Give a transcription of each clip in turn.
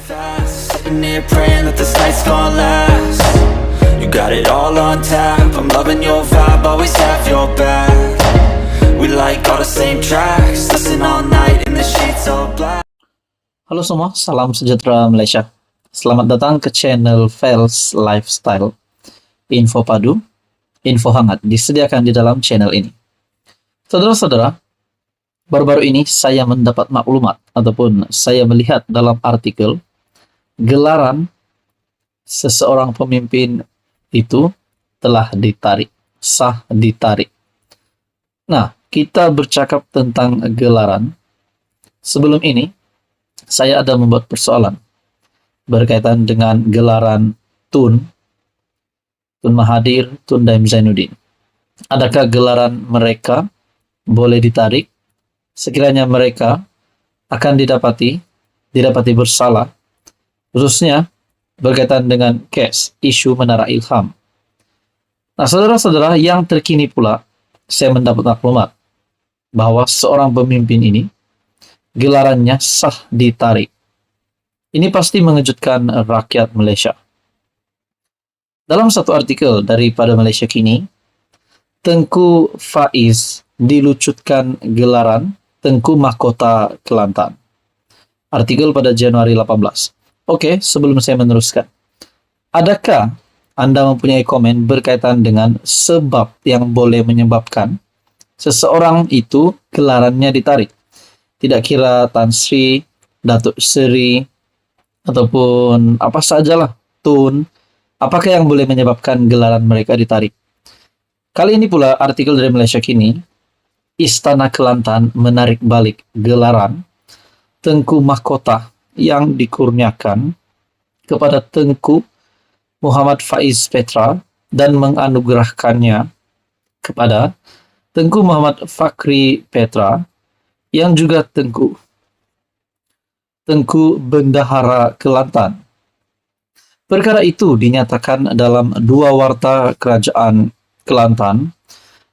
fast, sitting here praying that this night's gonna last. You got it all on tap, I'm loving your vibe, always have your back. We like all the same tracks, listen all night in the sheets all black. Halo semua, salam sejahtera Malaysia. Selamat datang ke channel Fels Lifestyle. Info padu, info hangat disediakan di dalam channel ini. Saudara-saudara, baru-baru ini saya mendapat maklumat ataupun saya melihat dalam artikel gelaran seseorang pemimpin itu telah ditarik, sah ditarik. Nah, kita bercakap tentang gelaran. Sebelum ini, saya ada membuat persoalan berkaitan dengan gelaran Tun Mahathir, Tun Daim Zainuddin. Adakah gelaran mereka boleh ditarik sekiranya mereka akan didapati bersalah, khususnya berkaitan dengan isu Menara Ilham. Nah, saudara-saudara, yang terkini pula saya mendapat maklumat bahwa seorang pemimpin ini gelarannya sah ditarik. Ini pasti mengejutkan rakyat Malaysia. Dalam satu artikel daripada Malaysia Kini, Tengku Faiz dilucutkan gelaran Tengku Mahkota Kelantan. Artikel pada Januari 18. Oke, sebelum saya meneruskan, adakah Anda mempunyai komen berkaitan dengan sebab yang boleh menyebabkan seseorang itu gelarannya ditarik? Tidak kira Tan Sri, Datuk Seri, ataupun apa sajalah, Tun, apakah yang boleh menyebabkan gelaran mereka ditarik? Kali ini pula artikel dari Malaysia Kini, Istana Kelantan menarik balik gelaran Tengku Mahkota yang dikurniakan kepada Tengku Muhammad Faiz Petra dan menganugerahkannya kepada Tengku Muhammad Fakri Petra yang juga Tengku Bendahara Kelantan. Perkara itu dinyatakan dalam dua warta kerajaan Kelantan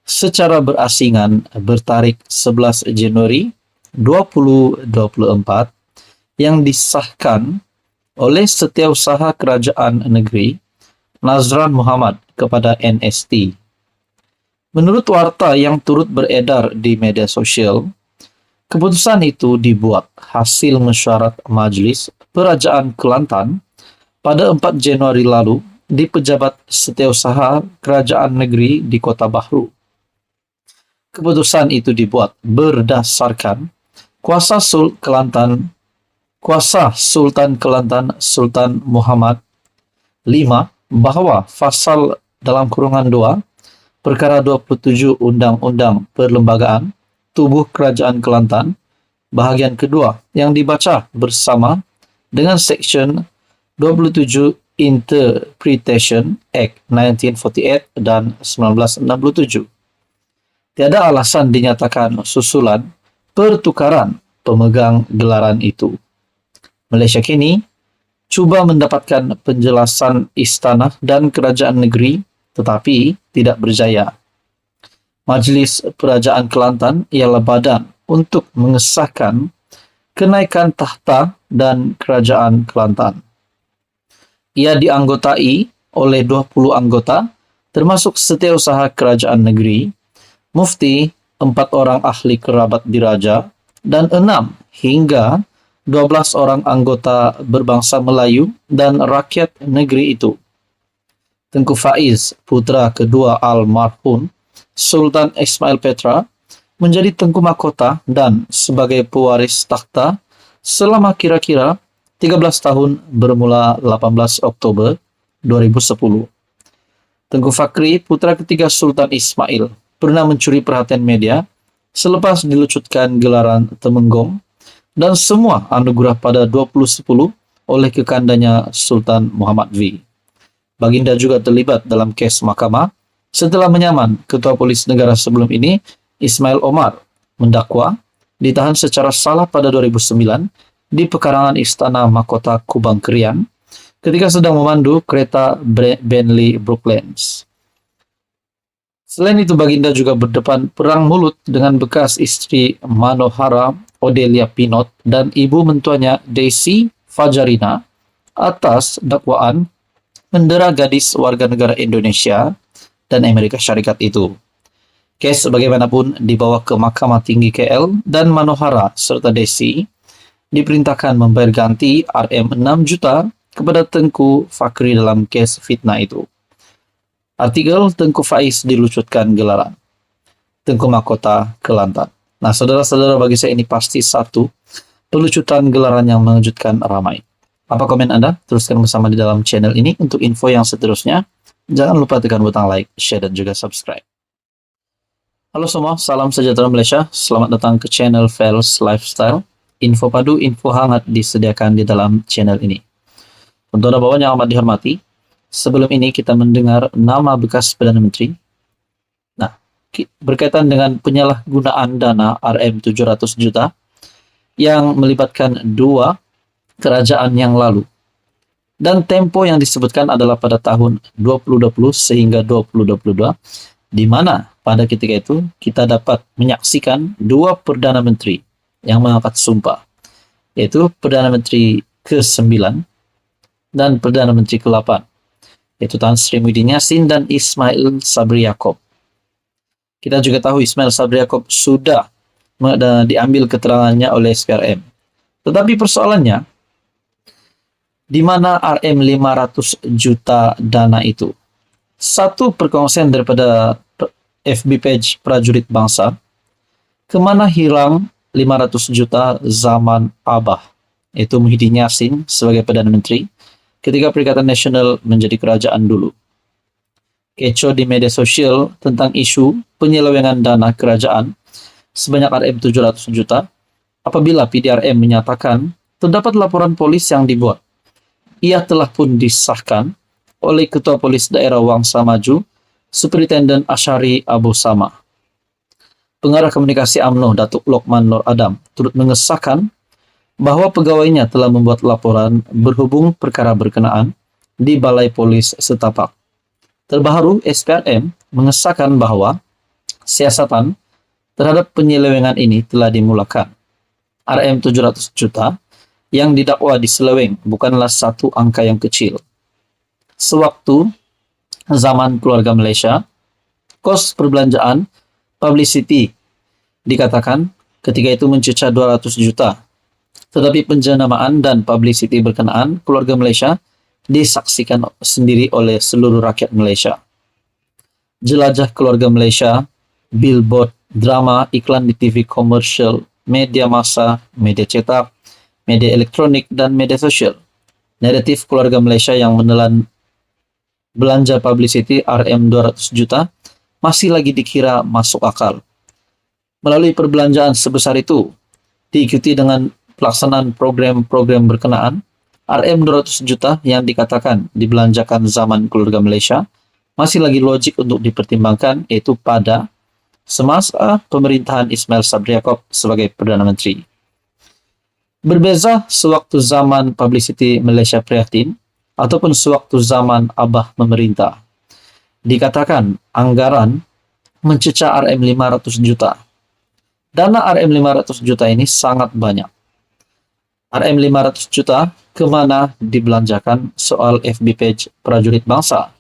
secara berasingan bertarikh 11 Januari 2024 yang disahkan oleh Setiausaha Kerajaan Negeri Nazran Muhammad kepada NST. Menurut warta yang turut beredar di media sosial, keputusan itu dibuat hasil mesyuarat Majlis Kerajaan Kelantan pada 4 Januari lalu di Pejabat Setiausaha Kerajaan Negeri di Kota Bahru. Keputusan itu dibuat berdasarkan Kuasa Sultan Kelantan Sultan Muhammad V bahwa pasal dalam kurungan 2 perkara 27 Undang-Undang Perlembagaan Tubuh Kerajaan Kelantan bahagian kedua yang dibaca bersama dengan Seksyen 27 Interpretation Act 1948 dan 1967. Tiada alasan dinyatakan susulan pertukaran pemegang gelaran itu. Malaysia Kini cuba mendapatkan penjelasan istana dan kerajaan negeri tetapi tidak berjaya. Majlis Kerajaan Kelantan ialah badan untuk mengesahkan kenaikan takhta dan kerajaan Kelantan. Ia dianggotai oleh 20 anggota termasuk Setiausaha Kerajaan Negeri, Mufti, 4 orang ahli kerabat diraja, dan 6 hingga 12 orang anggota berbangsa Melayu dan rakyat negeri itu. Tengku Faiz, putra kedua almarhum Sultan Ismail Petra, menjadi Tengku Mahkota dan sebagai pewaris takhta selama kira-kira 13 tahun bermula 18 Oktober 2010. Tengku Fakri, putra ketiga Sultan Ismail, pernah mencuri perhatian media selepas dilucutkan gelaran Temenggong dan semua anugerah pada 2010 oleh kekandanya Sultan Muhammad V. Baginda juga terlibat dalam kes mahkamah setelah menyaman Ketua Polis Negara sebelum ini, Ismail Omar, mendakwa ditahan secara salah pada 2009 di pekarangan Istana Mahkota Kubang Krian ketika sedang memandu kereta Bentley Brooklands. Selain itu, Baginda juga berdepan perang mulut dengan bekas istri Manohara Odelia Pinot dan ibu mentuanya Daisy Fajarina atas dakwaan mendera gadis warga negara Indonesia dan Amerika Syarikat itu. Kes bagaimanapun dibawa ke Mahkamah Tinggi KL dan Manohara serta Desi diperintahkan membayar ganti Rm 6 juta kepada Tengku Fakri dalam kes fitnah itu. Artikel Tengku Faiz dilucutkan gelaran Tengku Mahkota Kelantan. Nah, saudara-saudara, bagi saya ini pasti satu pelucutan gelaran yang mengejutkan ramai. Apa komen Anda? Teruskan bersama di dalam channel ini. Untuk info yang seterusnya, jangan lupa tekan butang like, share, dan juga subscribe. Halo semua, salam sejahtera Malaysia. Selamat datang ke channel Fels Lifestyle. Info padu, info hangat disediakan di dalam channel ini. Untuk Anda bawaan yang amat dihormati, sebelum ini kita mendengar nama bekas Perdana Menteri. Nah, berkaitan dengan penyalahgunaan dana Rm 700 juta yang melibatkan dua kerajaan yang lalu. Dan tempo yang disebutkan adalah pada tahun 2020 sehingga 2022, di mana pada ketika itu kita dapat menyaksikan dua Perdana Menteri yang mengangkat sumpah, yaitu Perdana Menteri ke-9 dan Perdana Menteri ke-8, yaitu Tan Sri Muhyiddin Yassin dan Ismail Sabri Yaakob. Kita juga tahu Ismail Sabri Yaakob sudah diambil keterangannya oleh SPRM. Tetapi persoalannya, di mana Rm 500 juta dana itu? Satu perkongsian daripada FB page Prajurit Bangsa, kemana hilang 500 juta zaman Abah, yaitu Muhyiddin Yassin sebagai Perdana Menteri, ketika Perikatan Nasional menjadi kerajaan dulu. Kecoh di media sosial tentang isu penyelewengan dana kerajaan sebanyak Rm 700 juta, apabila PDRM menyatakan terdapat laporan polis yang dibuat. Ia telah pun disahkan oleh Ketua Polis Daerah Wangsa Maju, Superintenden Asyari Abu Sama. Pengarah Komunikasi UMNO Datuk Lokman Nur Adam turut mengesahkan bahwa pegawainya telah membuat laporan berhubung perkara berkenaan di Balai Polis Setapak. Terbaru, SPRM mengesahkan bahwa siasatan terhadap penyelewengan ini telah dimulakan. Rm 700 juta yang didakwa diseleweng bukanlah satu angka yang kecil. Sewaktu zaman keluarga Malaysia, kos perbelanjaan publicity dikatakan ketika itu mencecah 200 juta. Tetapi penjenamaan dan publicity berkenaan keluarga Malaysia disaksikan sendiri oleh seluruh rakyat Malaysia. Jelajah keluarga Malaysia, billboard, drama, iklan di TV komersial, media massa, media cetak, media elektronik, dan media sosial. Naratif keluarga Malaysia yang menelan belanja publicity Rm 200 juta masih lagi dikira masuk akal. Melalui perbelanjaan sebesar itu, diikuti dengan pelaksanaan program-program berkenaan, Rm 200 juta yang dikatakan dibelanjakan zaman keluarga Malaysia masih lagi logik untuk dipertimbangkan, yaitu pada semasa pemerintahan Ismail Sabri Yaakob sebagai Perdana Menteri. Berbeza sewaktu zaman publicity Malaysia Prihatin ataupun sewaktu zaman Abah memerintah. Dikatakan anggaran mencecah Rm 500 juta. Dana Rm 500 juta ini sangat banyak. Rm 500 juta kemana dibelanjakan? Soal FB page Prajurit Bangsa.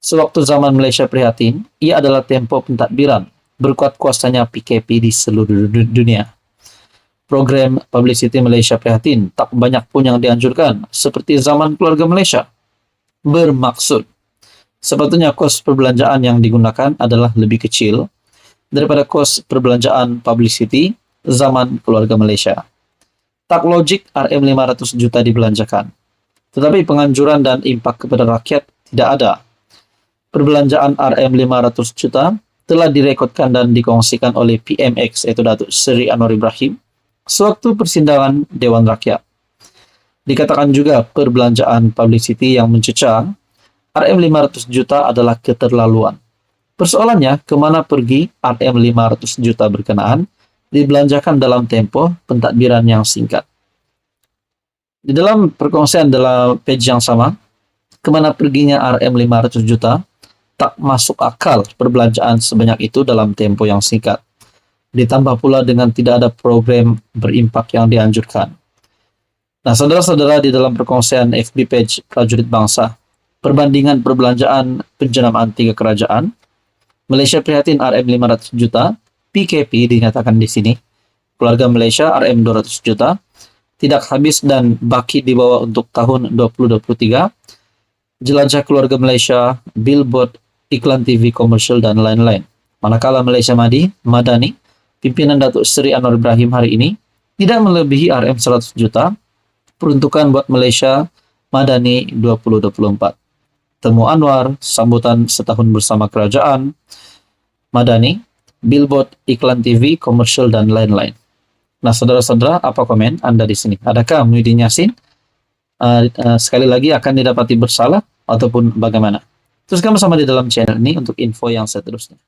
Sewaktu zaman Malaysia Prihatin, ia adalah tempo pentadbiran berkuat kuasanya PKP di seluruh dunia. Program publicity Malaysia Prihatin tak banyak pun yang dianjurkan seperti zaman keluarga Malaysia. Bermaksud, sebetulnya kos perbelanjaan yang digunakan adalah lebih kecil daripada kos perbelanjaan publicity zaman keluarga Malaysia. Tak logik Rm 500 juta dibelanjakan. Tetapi penganjuran dan impak kepada rakyat tidak ada. Perbelanjaan Rm 500 juta telah direkodkan dan dikongsikan oleh PMX, yaitu Datuk Seri Anwar Ibrahim, sewaktu persidangan Dewan Rakyat. Dikatakan juga perbelanjaan publicity yang mencecah Rm 500 juta adalah keterlaluan. Persoalannya, kemana pergi Rm 500 juta berkenaan dibelanjakan dalam tempo pentadbiran yang singkat. Di dalam perkongsian dalam page yang sama, kemana perginya Rm 500 juta, tak masuk akal perbelanjaan sebanyak itu dalam tempo yang singkat. Ditambah pula dengan tidak ada program berimpak yang dianjurkan. Nah, saudara-saudara, di dalam perkongsian FB page Prajurit Bangsa, perbandingan perbelanjaan penjenamaan 3 kerajaan, Malaysia prihatin RM 500 juta, PKP dinyatakan di sini, keluarga Malaysia RM 200 juta, tidak habis dan baki dibawa untuk tahun 2023, jelajah keluarga Malaysia, billboard, iklan TV komersial, dan lain-lain. Manakala Malaysia Madani, pimpinan Datuk Seri Anwar Ibrahim hari ini, tidak melebihi RM 100 juta, peruntukan buat Malaysia Madani 2024. Temu Anwar, sambutan setahun bersama kerajaan, Madani, billboard, iklan TV, komersial, dan lain-lain. Nah, saudara-saudara, apa komen Anda di sini? Adakah Muhyiddin Yassin sekali lagi akan didapati bersalah ataupun bagaimana? Teruskan bersama di dalam channel ini untuk info yang seterusnya.